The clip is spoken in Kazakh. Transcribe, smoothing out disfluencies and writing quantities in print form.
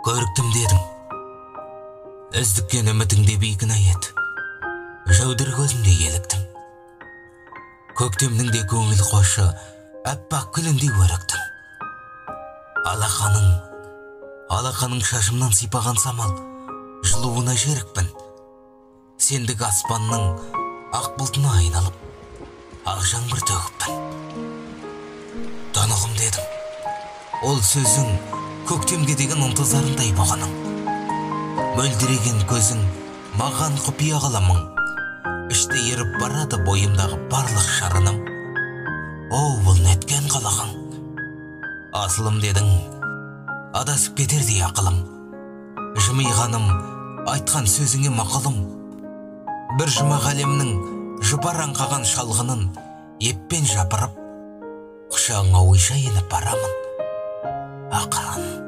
Көріктім дедім. Үздіккен үмітіңде бейкіна ет. Жаудыр көзімде еліктің. Көктемнің де көңіл қошы, әппақ күлінде өріктің. Алақаның шашымнан сипаған самал, жылуына жерікпін. Сендік аспанның ақ бұлтына айналып, ақ жаңбыр төгіппін. Танығым дедім. Ол сөзің көктемге деген ынтызарындай болғаның. Мөлдіреген көзің маған құпия қаламың. Іште еріп барады бойымдағы барлық шарыным. Оу, бұл неткен қалағың. Асылым дедің, адасып кетердей ақылым. Жымиғаным, айтқан сөзіңе мақылым. Бір жұмақ әлемнің жұпараңқаған шалғынын еппен жапырып, құшағыңа ойша еніп барамын. Ақырын.